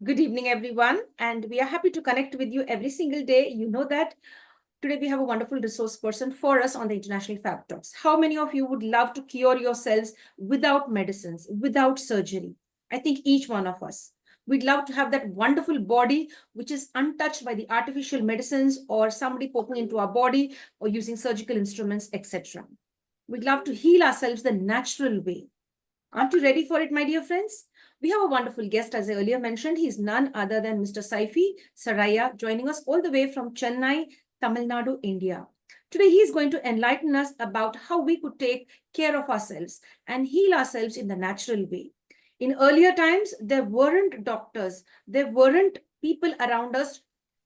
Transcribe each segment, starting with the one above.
Good evening, everyone. And we are happy to connect with you every single day. You know that today we have a wonderful resource person for us on the International Fab Talks. How many of you would love to cure yourselves without medicines, without surgery? I think each one of us. We'd love to have that wonderful body which is untouched by the artificial medicines or somebody poking into our body or using surgical instruments, etc. We'd love to heal ourselves the natural way. Aren't you ready for it, my dear friends? We have a wonderful guest, as I earlier mentioned. He's none other than Mr. Saify Saraiya, joining us all the way from Chennai, Tamil Nadu, India. Today, he is going to enlighten us about how we could take care of ourselves and heal ourselves in the natural way. In earlier times, there weren't doctors, there weren't people around us,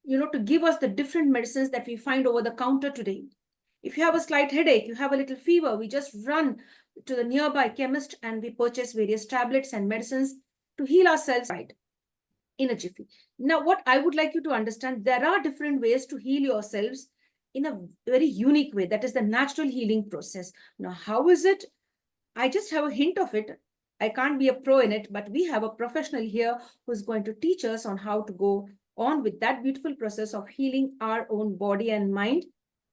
to give us the different medicines that we find over the counter today. If you have a slight headache, you have a little fever, we just run to the nearby chemist and we purchase various tablets and medicines to heal ourselves right in a jiffy. Now, what I would like you to understand, there are different ways to heal yourselves in a very unique way. That is the natural healing process. Now, how is it? I just have a hint of it. I can't be a pro in it, but we have a professional here who's going to teach us on how to go on with that beautiful process of healing our own body and mind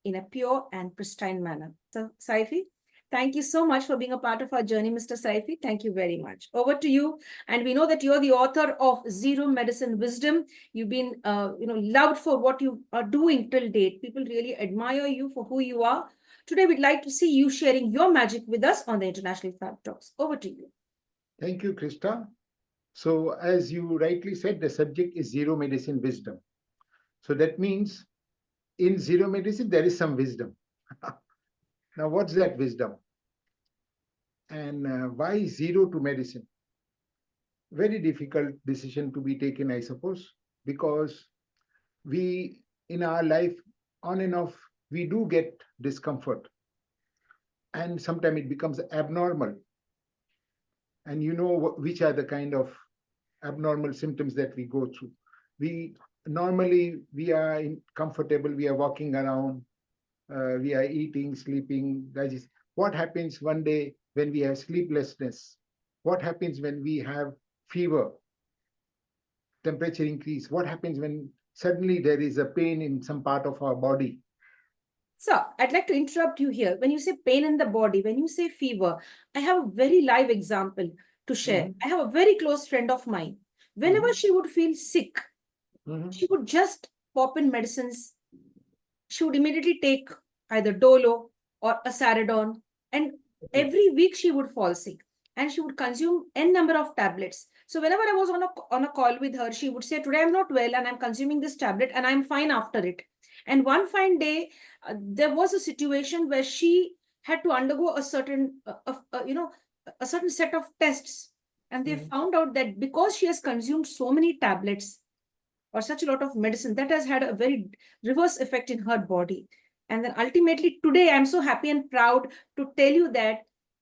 in a pure and pristine manner. So, Saify, thank you so much for being a part of our journey, Mr. Saify. Thank you very much. Over to you. And we know that you're the author of Zero Medicine Wisdom. You've been, loved for what you are doing till date. People really admire you for who you are. Today, we'd like to see you sharing your magic with us on the International Fab Talks. Over to you. Thank you, Krista. So, as you rightly said, the subject is zero medicine wisdom. So, that means in zero medicine, there is some wisdom. Now, what's that wisdom? And why zero to medicine? Very difficult decision to be taken, I suppose, because we, in our life, on and off, we do get discomfort. And sometimes it becomes abnormal. And you know which are the kind of abnormal symptoms that we go through. We normally we are comfortable, we are walking around, we are eating, sleeping, digesting. What happens one day when we have sleeplessness? What happens when we have fever, temperature increase? What happens when suddenly there is a pain in some part of our body? So, I'd like to interrupt you here. When you say pain in the body, when you say fever, I have a very live example to share. I have a very close friend of mine. Whenever she would feel sick, she would just pop in medicines. She would immediately take either Dolo or a Saradon, and every week she would fall sick and she would consume n number of tablets. So whenever I was on a call with her, she would say, "Today I'm not well and I'm consuming this tablet and I'm fine after it." And one fine day, there was a situation where she had to undergo a certain, a certain set of tests, and they found out that because she has consumed so many tablets or such a lot of medicine, that has had a very reverse effect in her body. And then ultimately today I'm so happy and proud to tell you that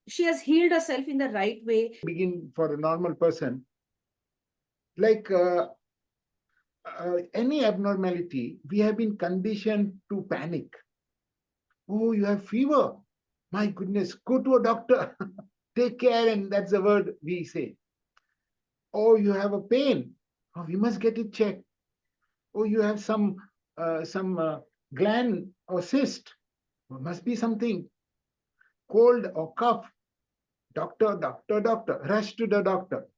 she has healed herself in the right way. Begin for a normal person, like any abnormality, we have been conditioned to panic. Oh, you have fever. My goodness, go to a doctor. Take care, and that's the word we say. Oh, you have a pain. Oh, we must get it checked. Oh, you have some gland or cyst. Oh, must be something. Cold or cough. Doctor, doctor, doctor. Rush to the doctor.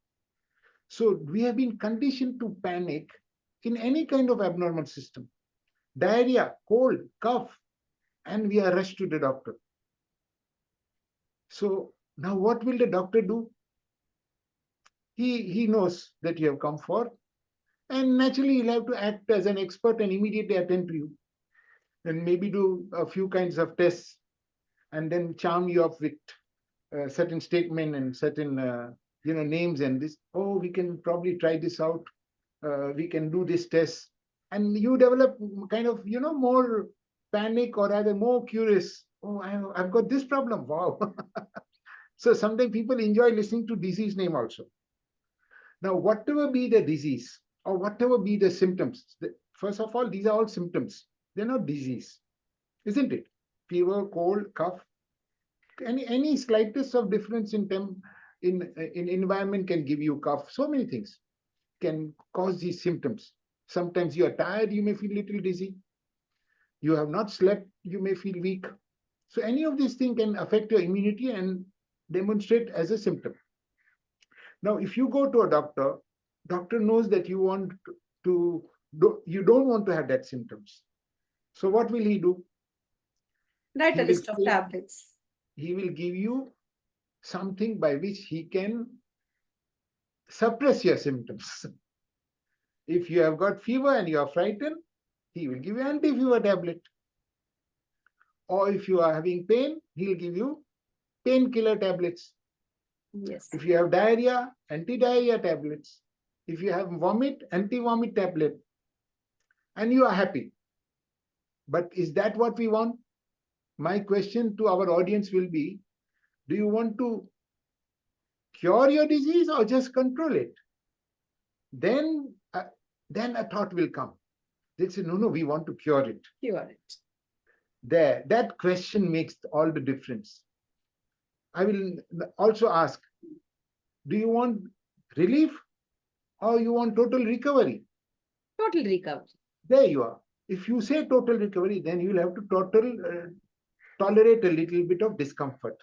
So we have been conditioned to panic in any kind of abnormal system. Diarrhea, cold, cough, and we are rushed to the doctor. So now what will the doctor do? He knows that you have come for, and naturally he'll have to act as an expert and immediately attend to you. And maybe do a few kinds of tests and then charm you up with certain statement and certain names and this. Oh, we can probably try this out. We can do this test, and you develop kind of more panic or rather more curious. Oh, I've got this problem. Wow. So sometimes people enjoy listening to disease name also. Now, whatever be the disease or whatever be the symptoms, first of all, these are all symptoms. They're not disease, isn't it? Fever, cold, cough, any slightest of difference in environment can give you cough. So many things. can cause these symptoms. Sometimes you are tired, you may feel little dizzy. You have not slept, you may feel weak. So any of these things can affect your immunity and demonstrate as a symptom. Now, if you go to a doctor, doctor knows that to you don't want to have that symptoms. So what will he do? Write a He will list of say, tablets. he will give you something by which he can suppress your symptoms. If you have got fever and you are frightened, he will give you anti-fever tablet. Or if you are having pain, he'll give you painkiller tablets. Yes. If you have diarrhea, anti-diarrhea tablets. If you have vomit, anti-vomit tablet. And you are happy. But is that what we want? My question to our audience will be, do you want to cure your disease or just control it? Then, then a thought will come. They'll say, no, we want to cure it. Cure it. There, that question makes all the difference. I will also ask, do you want relief or you want total recovery? Total recovery. There you are. If you say total recovery, then you will have to tolerate a little bit of discomfort.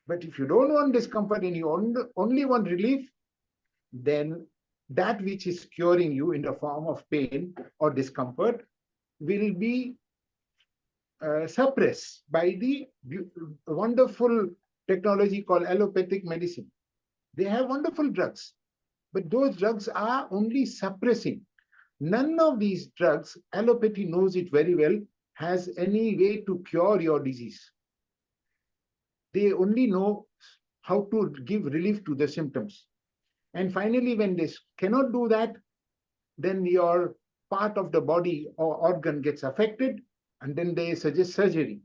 But if you don't want discomfort and you only want relief, then that which is curing you in the form of pain or discomfort will be suppressed by the wonderful technology called allopathic medicine. They have wonderful drugs, but those drugs are only suppressing. None of these drugs, allopathy knows it very well, has any way to cure your disease. They only know how to give relief to the symptoms. And finally, when they cannot do that, then your part of the body or organ gets affected, and then they suggest surgery.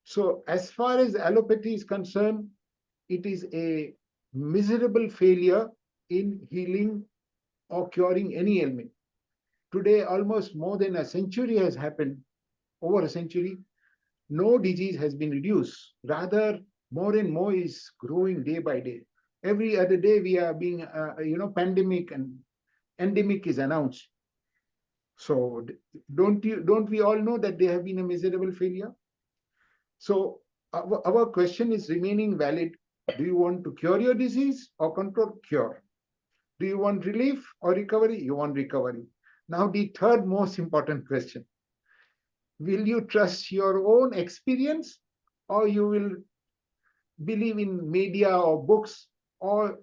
So, as far as allopathy is concerned, it is a miserable failure in healing or curing any ailment. Today, almost more than a century has happened, over a century, no disease has been reduced. Rather, more and more is growing day by day. Every other day, we are being, pandemic and endemic is announced. So, don't we all know that they have been a miserable failure? So, our question is remaining valid. Do you want to cure your disease or control? Cure. Do you want relief or recovery? You want recovery. Now, the third most important question: will you trust your own experience or you will believe in media or books or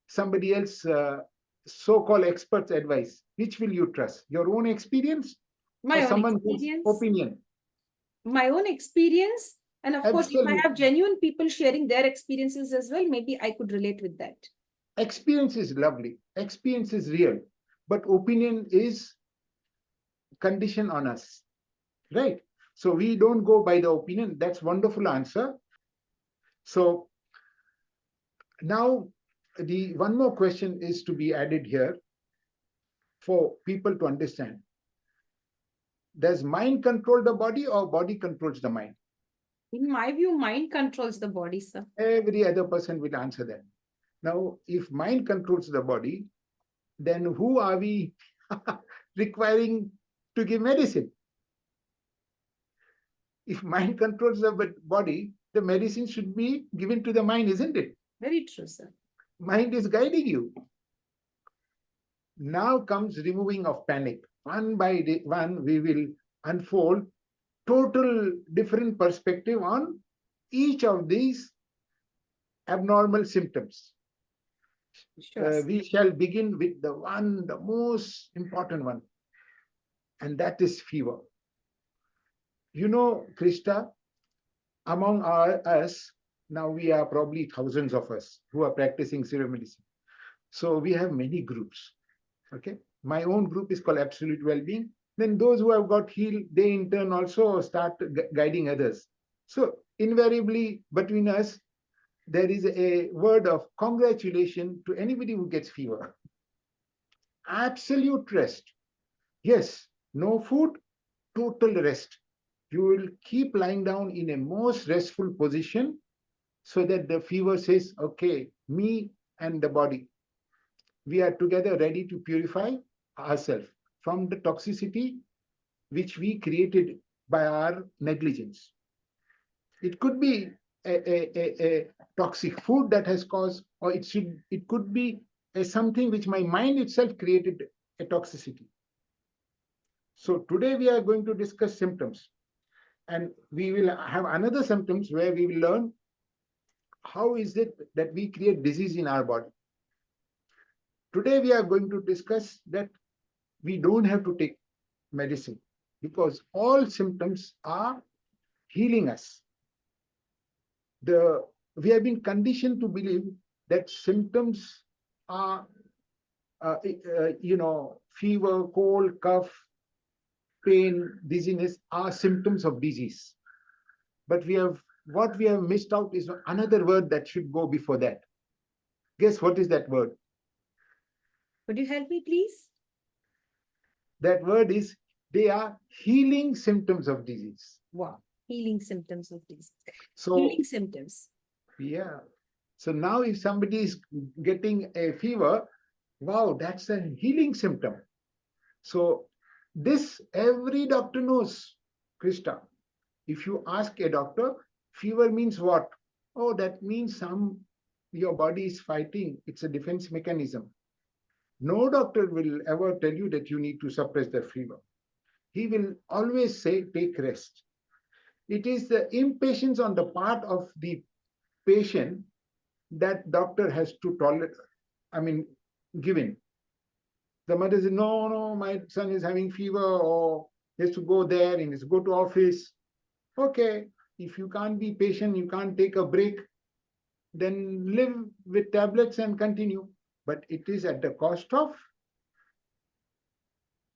somebody else so-called experts advice? Which will you trust, your own experience or My own someone else's experience. opinion? My own experience. And of course, if I have Absolutely. genuine people sharing their experiences as well, maybe I could relate with that. Experience is lovely, experience is real, but opinion is conditioned on us, right? So we don't go by the opinion. That's wonderful answer. So now, the one more question is to be added here for people to understand. Does mind control the body or body controls the mind? In my view, mind controls the body, sir. Every other person will answer that. Now, if mind controls the body, then who are we requiring to give medicine? If mind controls the body, the medicine should be given to the mind, isn't it? Very true, sir. Mind is guiding you. Now comes removing of panic. One by one, we will unfold total different perspective on each of these abnormal symptoms. Sure, sir. We shall begin with the most important one, and that is fever. You know, Krista, among us, now we are probably thousands of us who are practicing serial medicine. So we have many groups. Okay. My own group is called Absolute Wellbeing. Then those who have got healed, they in turn also start guiding others. So invariably between us, there is a word of congratulation to anybody who gets fever. Absolute rest. Yes, no food, total rest. You will keep lying down in a most restful position so that the fever says, okay, me and the body. we are together ready to purify ourselves from the toxicity which we created by our negligence. It could be a toxic food that has caused, or it could be something which my mind itself created a toxicity. So today we are going to discuss symptoms, and we will have another symptoms where we will learn how is it that we create disease in our body. Today we are going to discuss that we don't have to take medicine because all symptoms are healing us. We have been conditioned to believe that symptoms are fever, cold, cough, pain, dizziness are symptoms of disease. But what we have missed out is another word that should go before that. Guess what is that word? Would you help me, please? That word is, they are healing symptoms of disease. Wow. Healing symptoms of disease. So, healing symptoms. Yeah. So now if somebody is getting a fever, wow, that's a healing symptom. So this every doctor knows, Krista. If you ask a doctor, fever means what? Oh, that means your body is fighting. It's a defense mechanism. No doctor will ever tell you that you need to suppress the fever. He will always say, take rest. It is the impatience on the part of the patient that doctor has to tolerate, give in. The mother says, no, no, my son is having fever, or he has to go there and he has to go to office. Okay, if you can't be patient, you can't take a break, then live with tablets and continue. But it is at the cost of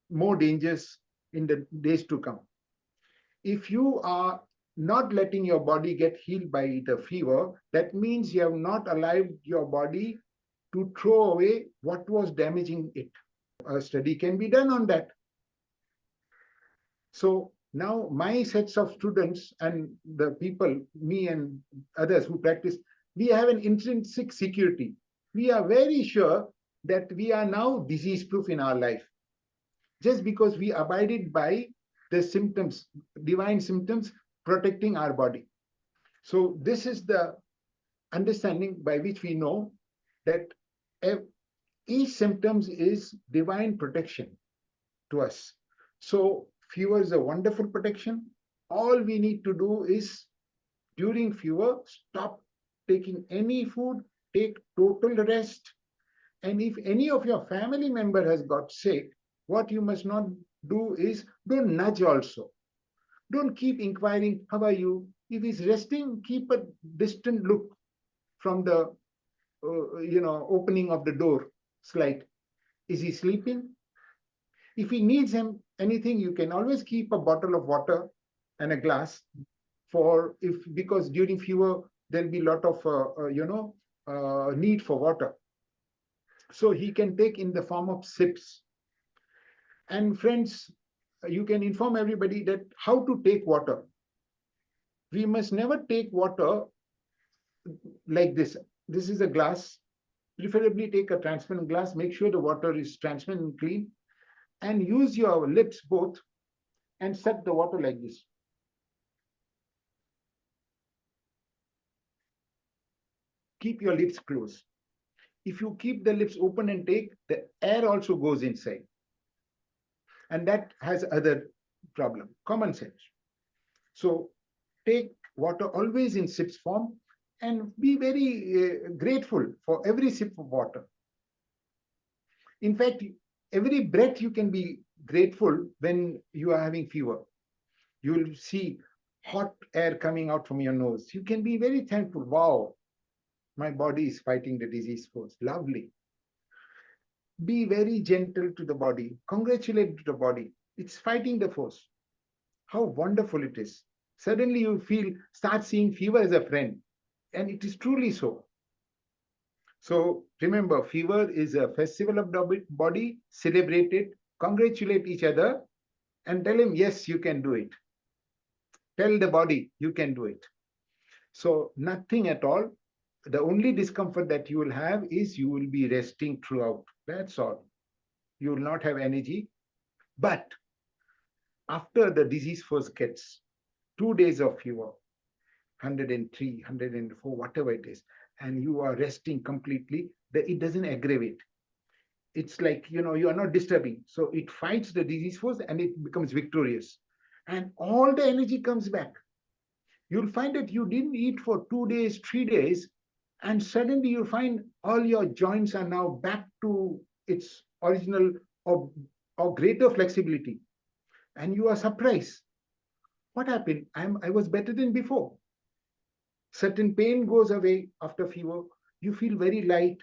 more dangers in the days to come. If you are not letting your body get healed by the fever, that means you have not allowed your body to throw away what was damaging it. A study can be done on that. So now my sets of students and the people, me and others who practice, we have an intrinsic security. We are very sure that we are now disease proof in our life, just because we abided by the symptoms, divine symptoms protecting our body. So this is the understanding by which we know that each symptoms is divine protection to us. So fever is a wonderful protection. All we need to do is, during fever, stop taking any food, take total rest. And if any of your family member has got sick, what you must not do is, don't nudge also. Don't keep inquiring, how are you? If he's resting, keep a distant look from the opening of the door slide. Is he sleeping? If he needs anything, you can always keep a bottle of water and a glass because during fever there'll be a lot of need for water. So he can take in the form of sips. And friends, you can inform everybody that how to take water. We must never take water like this. This is a glass. Preferably take a transparent glass. Make sure the water is transparent and clean. And use your lips both and suck the water like this. Keep your lips closed. If you keep the lips open and take, the air also goes inside. And that has other problem, common sense. So take water always in sips form and be very grateful for every sip of water. In fact, every breath you can be grateful when you are having fever. You will see hot air coming out from your nose. You can be very thankful. Wow, my body is fighting the disease force. Lovely. Be very gentle to the body. Congratulate the body. It's fighting the force. How wonderful it is. Suddenly you start seeing fever as a friend. And it is truly so. So remember, fever is a festival of the body. Celebrate it. Congratulate each other. And tell him, yes, you can do it. Tell the body, you can do it. So nothing at all. The only discomfort that you will have is you will be resting throughout. That's all. You will not have energy. But after the disease first gets 2 days of fever, 103, 104, whatever it is, and you are resting completely, it doesn't aggravate. It's like, you are not disturbing. So it fights the disease first and it becomes victorious. And all the energy comes back. You'll find that you didn't eat for 2 days, 3 days, and suddenly you find all your joints are now back to its original or greater flexibility. And you are surprised. What happened? I was better than before. Certain pain goes away after fever. You feel very light.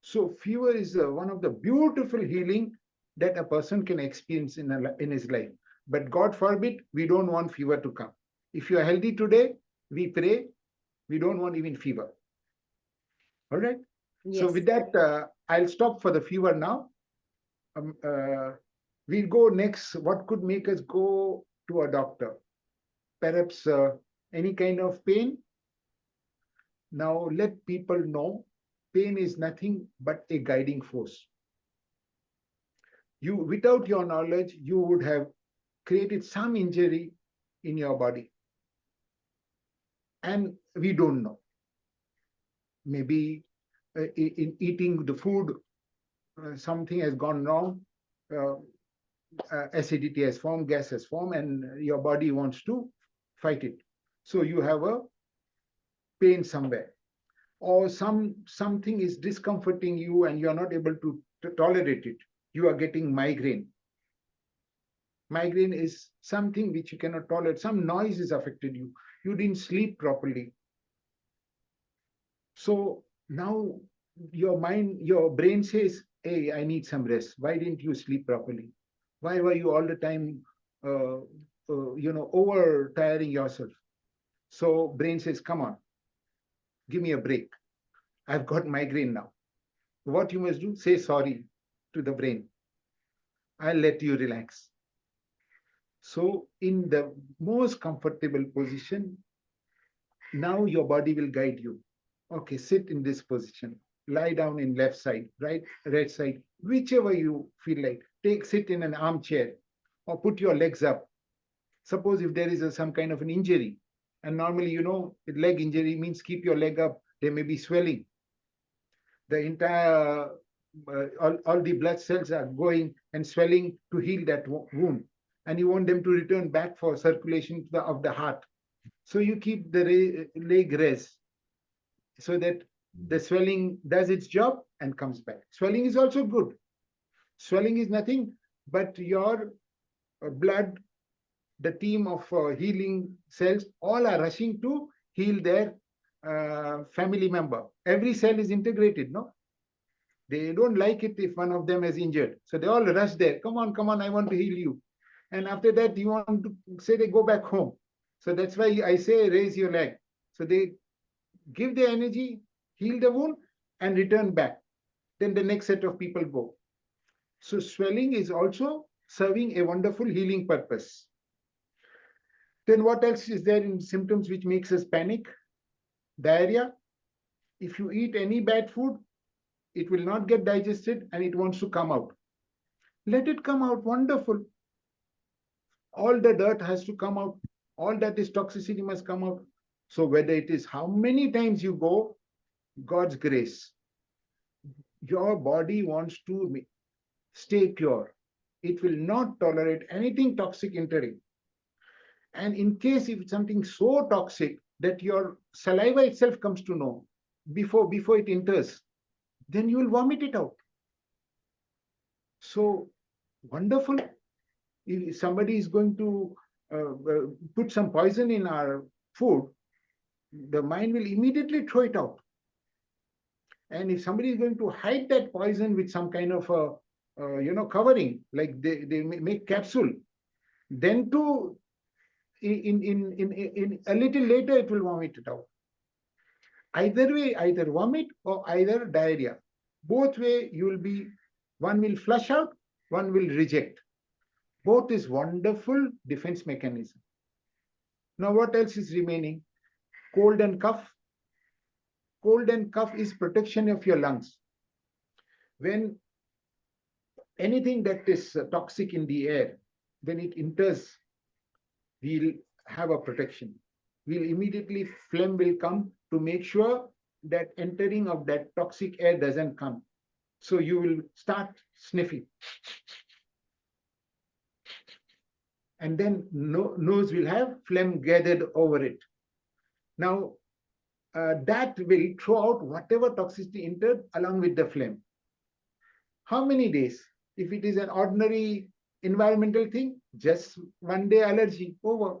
So fever is one of the beautiful healing that a person can experience in his life. But God forbid, we don't want fever to come. If you are healthy today, we pray, we don't want even fever. All right. So Yes. with that, I'll stop for the fever now. Um, uh, we'll go next. What could make us go to a doctor? Perhaps any kind of pain. Now let people know pain is nothing but a guiding force. You, without your knowledge, you would have created some injury in your body, and we don't know. Maybe in eating the food, something has gone wrong. Uh, Acidity has formed, gas has formed, and your body wants to fight it. So you have a pain somewhere, or something is discomforting you, and you are not able to tolerate it. You are getting migraine. Migraine is something which you cannot tolerate. Some noise has affected you. You didn't sleep properly. So now your brain says, hey, I need some rest. Why didn't you sleep properly? Why were you all the time, over tiring yourself? So brain says, come on, give me a break. I've got migraine now. What you must do, say sorry to the brain. I'll let you relax. So in the most comfortable position, now your body will guide you. Okay, sit in this position. Lie down in left side, right side, whichever you feel like. Sit in an armchair or put your legs up. Suppose if there is some kind of an injury, and normally, leg injury means keep your leg up. There may be swelling. The entire, all the blood cells are going and swelling to heal that wound. And you want them to return back for circulation of the heart. So you keep the leg raised so that the swelling does its job and comes back. Swelling is also good. Swelling is nothing but your blood, the team of healing cells, all are rushing to heal their family member. Every cell is integrated, no? They don't like it if one of them is injured. So they all rush there. Come on, I want to heal you. And after that, you want to say they go back home. So that's why I say raise your leg. So they give the energy, heal the wound, and return back. Then the next set of people go. So swelling is also serving a wonderful healing purpose. Then what else is there in symptoms which makes us panic? Diarrhea. If you eat any bad food, it will not get digested and it wants to come out. Let it come out. Wonderful. All the dirt has to come out. All that is toxicity must come out. So whether it is how many times you go, God's grace, your body wants to stay pure. It will not tolerate anything toxic entering. And in case if it's something so toxic that your saliva itself comes to know before it enters, then you will vomit it out. So wonderful. If somebody is going to put some poison in our food, the mind will immediately throw it out. And if somebody is going to hide that poison with some kind of a covering, like they make capsule, then too in a little later it will vomit it out. Either way, either vomit or either diarrhea. Both way you will be, one will flush out, one will reject. Both is wonderful defense mechanism. Now what else is remaining? Cold and cough. Cold and cough is protection of your lungs. When anything that is toxic in the air, when it enters, we'll have a protection. We'll immediately, phlegm will come to make sure that entering of that toxic air doesn't come. So you will start sniffing, and then nose will have phlegm gathered over it. Now, that will throw out whatever toxicity entered along with the phlegm. How many days? If it is an ordinary environmental thing, just one day allergy, over.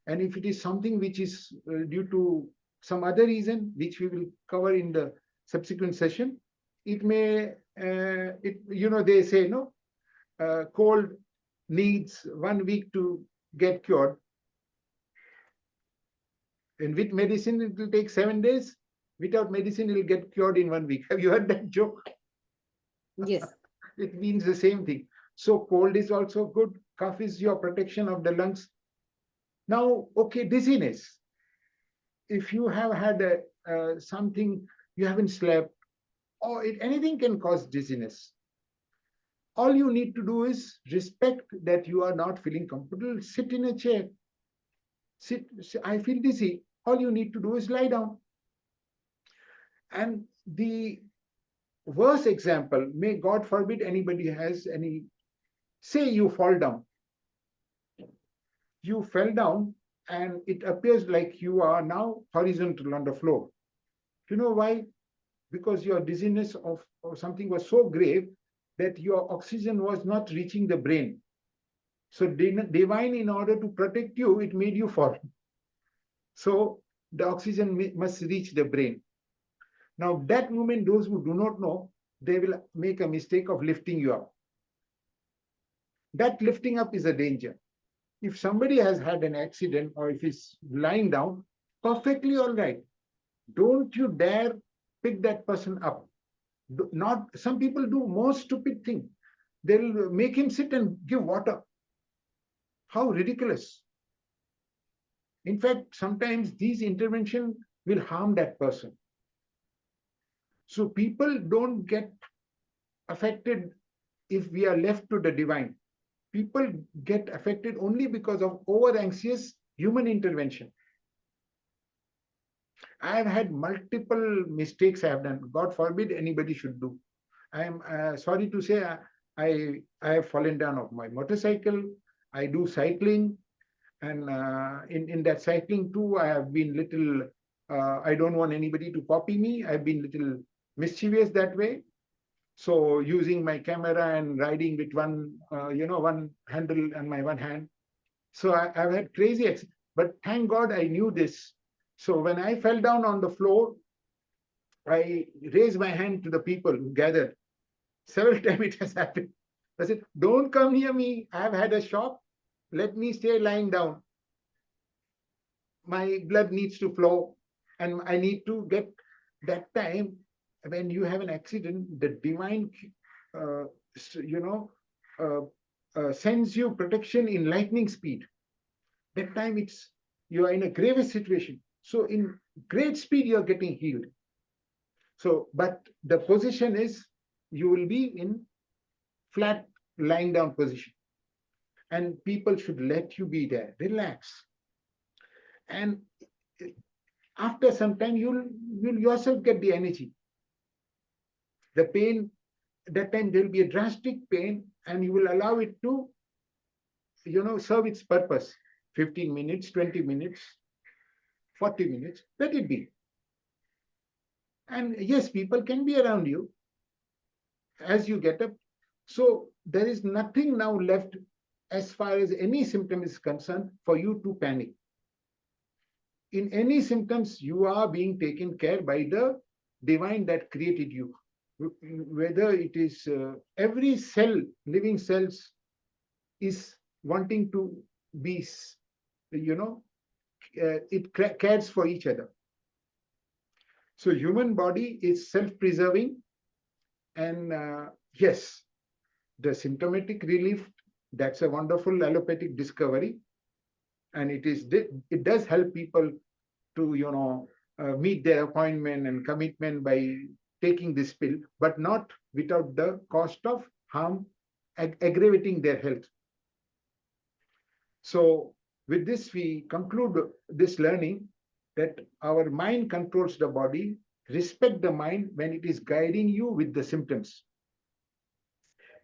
And if it is something which is due to some other reason, which we will cover in the subsequent session, it may, they say, no, cold needs 1 week to get cured. And with medicine, it will take 7 days. Without medicine, it will get cured in 1 week. Have you heard that joke? Yes. It means the same thing. So cold is also good. Cough is your protection of the lungs. Now, okay, dizziness. If you have had something, you haven't slept, or anything can cause dizziness. All you need to do is respect that you are not feeling comfortable. Sit in a chair. Sit. I feel dizzy. All you need to do is lie down. And the worst example, may God forbid anybody has any, say you fall down. You fell down and it appears like you are now horizontal on the floor. You know why? Because your dizziness of something was so grave that your oxygen was not reaching the brain. So divine, in order to protect you, it made you fall. So the oxygen must reach the brain. Now that moment, those who do not know, they will make a mistake of lifting you up. That lifting up is a danger. If somebody has had an accident or if he's lying down, perfectly all right. Don't you dare pick that person up. Not some people do most stupid thing. They'll make him sit and give water. How ridiculous. In fact, sometimes these intervention will harm that person. So people don't get affected if we are left to the divine. People get affected only because of over anxious human intervention. I have had multiple mistakes I have done. God forbid anybody should do. I am sorry to say, I have fallen down off my motorcycle. I do cycling, and in that cycling too, I have been little. I don't want anybody to copy me. I've been little mischievous that way. So using my camera and riding with one handle and my one hand. So I've had crazy accidents. But thank God I knew this. So when I fell down on the floor, I raised my hand to the people who gathered. Several times it has happened. I said, don't come near me. I've had a shock. Let me stay lying down. My blood needs to flow. And I need to get that time when you have an accident, the divine, uh, you know, uh, sends you protection in lightning speed. That time you are in a grave situation. So in great speed, you are getting healed. So, but the position is you will be in flat lying down position. And people should let you be there. Relax. And after some time, you'll yourself get the energy. The pain, that time there will be a drastic pain, and you will allow it to, serve its purpose. 15 minutes, 20 minutes, 40 minutes, let it be. And yes, people can be around you as you get up. So there is nothing now left as far as any symptom is concerned for you to panic. In any symptoms, you are being taken care by the divine that created you. Whether it is every cell, living cells is wanting to be, it cares for each other. So human body is self-preserving, and yes, the symptomatic relief, that's a wonderful allopathic discovery, and it does help people to meet their appointment and commitment by taking this pill, but not without the cost of harm, aggravating their health. So, with this, we conclude this learning that our mind controls the body. Respect the mind when it is guiding you with the symptoms.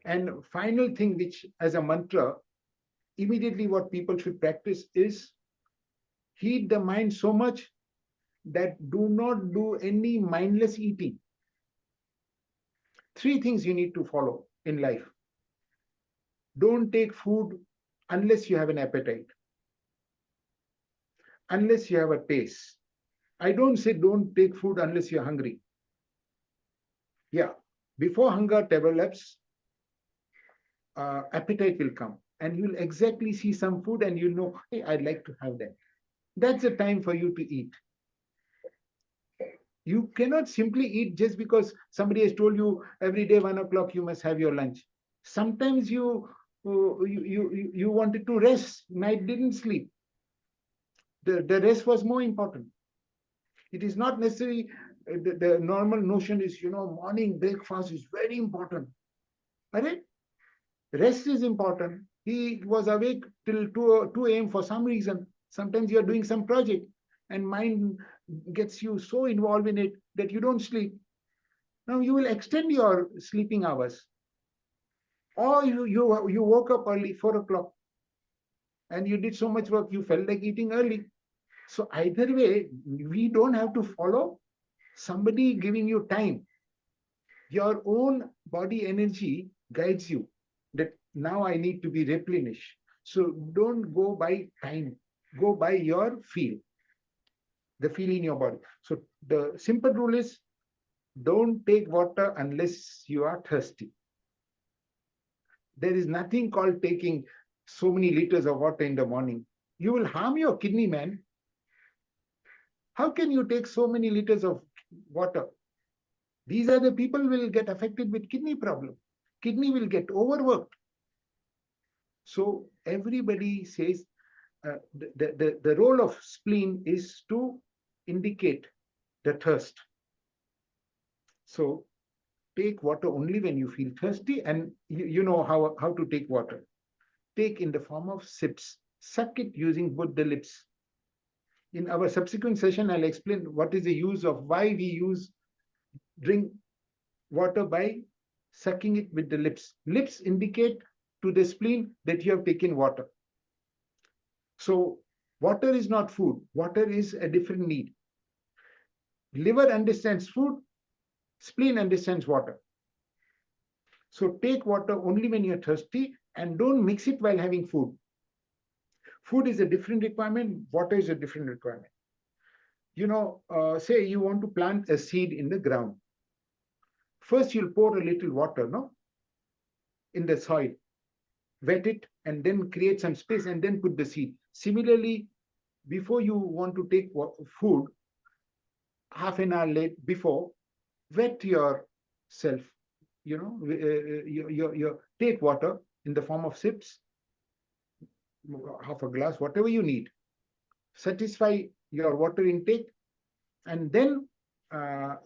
And final thing, which as a mantra, immediately what people should practice is heed the mind so much that do not do any mindless eating. Three things you need to follow in life. Don't take food unless you have an appetite, unless you have a taste. I don't say don't take food unless you're hungry. Yeah, before hunger develops, appetite will come, and you'll exactly see some food and you'll know, hey, I'd like to have that. That's the time for you to eat. You cannot simply eat just because somebody has told you every day 1 o'clock you must have your lunch. Sometimes you wanted to rest, night didn't sleep. The rest was more important. It is not necessary. The normal notion is, morning breakfast is very important. Right? Rest is important. He was awake till 2 a.m. for some reason. Sometimes you are doing some project and mind gets you so involved in it that you don't sleep. Now you will extend your sleeping hours. Or you woke up early, 4 o'clock, and you did so much work, you felt like eating early. So either way, we don't have to follow somebody giving you time. Your own body energy guides you that now I need to be replenished. So don't go by time, go by your feel, the feel in your body. So the simple rule is don't take water unless you are thirsty. There is nothing called taking so many liters of water in the morning. You will harm your kidney, man. How can you take so many liters of water? These are the people who will get affected with kidney problem. Kidney will get overworked. So everybody says the role of spleen is to indicate the thirst. So take water only when you feel thirsty, and you know how to take water. Take in the form of sips. Suck it using both the lips. In our subsequent session, I'll explain what is the use of why we use drink water by sucking it with the lips. Lips indicate to the spleen that you have taken water. So water is not food. Water is a different need. Liver understands food, spleen understands water. So take water only when you're thirsty and don't mix it while having food. Food is a different requirement, water is a different requirement. Say you want to plant a seed in the ground. First, you'll pour a little water, no, in the soil, wet it, and then create some space, and then put the seed. Similarly, before you want to take food, half an hour late before, wet yourself. You take water in the form of sips, half a glass, whatever you need. Satisfy your water intake, and then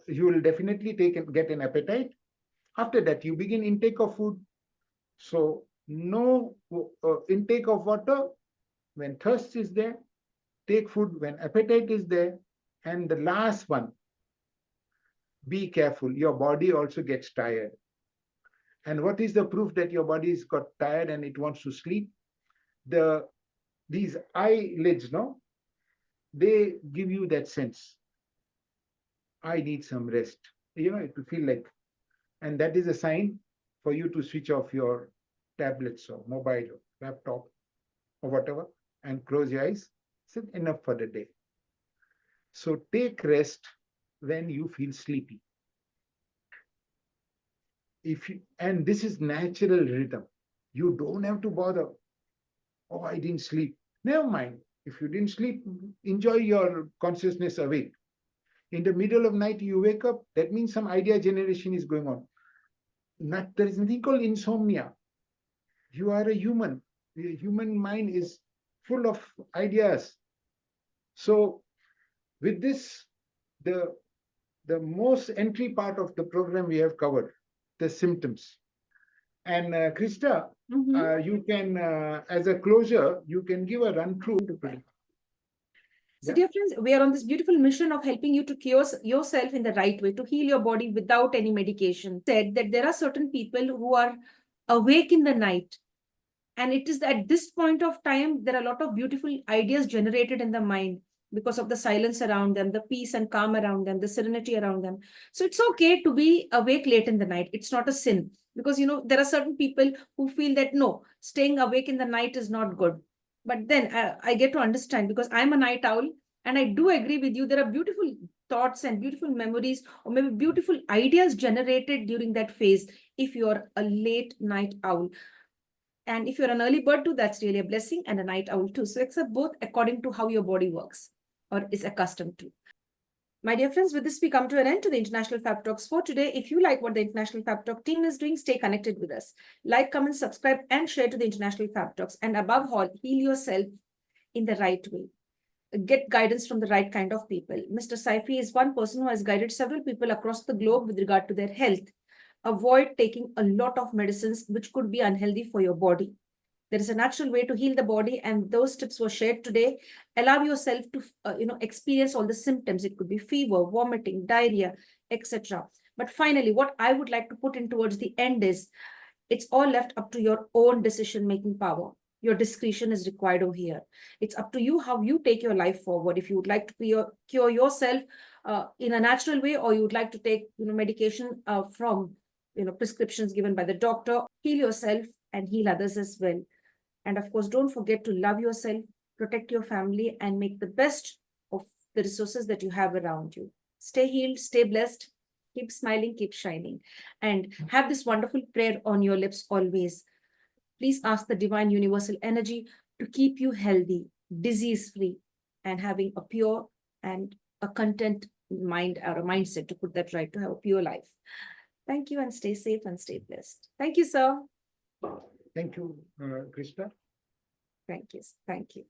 you will definitely get an appetite. After that, you begin intake of food. So no intake of water when thirst is there, take food when appetite is there. And the last one, be careful, your body also gets tired. And what is the proof that your body's got tired and it wants to sleep? These eyelids, no, they give you that sense. I need some rest. It will feel like, and that is a sign for you to switch off your tablets or mobile or laptop or whatever and close your eyes. It's enough for the day. So take rest when you feel sleepy. And this is natural rhythm. You don't have to bother. Oh, I didn't sleep. Never mind. If you didn't sleep, enjoy your consciousness awake. In the middle of night, you wake up, that means some idea generation is going on. There is nothing called insomnia. You are a human. The human mind is full of ideas. So with this, the most entry part of the program we have covered, the symptoms. And Krista, you can, as a closure, you can give a run through today. So, dear friends, we are on this beautiful mission of helping you to cure yourself in the right way, to heal your body without any medication. Said that there are certain people who are awake in the night. And it is at this point of time, there are a lot of beautiful ideas generated in the mind because of the silence around them, the peace and calm around them, the serenity around them. So it's okay to be awake late in the night. It's not a sin because, there are certain people who feel that no, staying awake in the night is not good. But then I get to understand because I'm a night owl and I do agree with you. There are beautiful thoughts and beautiful memories or maybe beautiful ideas generated during that phase if you're a late night owl. And if you're an early bird too, that's really a blessing, and a night owl too. So accept both according to how your body works or is accustomed to. My dear friends, with this, we come to an end to the International Fab Talks for today. If you like what the International Fab Talk team is doing, stay connected with us. Like, comment, subscribe, and share to the International Fab Talks. And above all, heal yourself in the right way. Get guidance from the right kind of people. Mr. Saify is one person who has guided several people across the globe with regard to their health. Avoid taking a lot of medicines which could be unhealthy for your body. There is a natural way to heal the body, and those tips were shared today. Allow yourself to experience all the symptoms. It could be fever, vomiting, diarrhea, etc. But finally, what I would like to put in towards the end is it's all left up to your own decision making power. Your discretion is required over here. It's up to you how you take your life forward. If you would like to cure yourself in a natural way, or you would like to take medication from prescriptions given by the doctor, heal yourself and heal others as well. And of course, don't forget to love yourself, protect your family, and make the best of the resources that you have around you. Stay healed, stay blessed, keep smiling, keep shining, and have this wonderful prayer on your lips always. Please ask the divine universal energy to keep you healthy, disease free, and having a pure and a content mind or a mindset, to put that right, to have a pure life. Thank you, and stay safe and stay blessed. Thank you, sir. Thank you, Krista. Thank you. Thank you.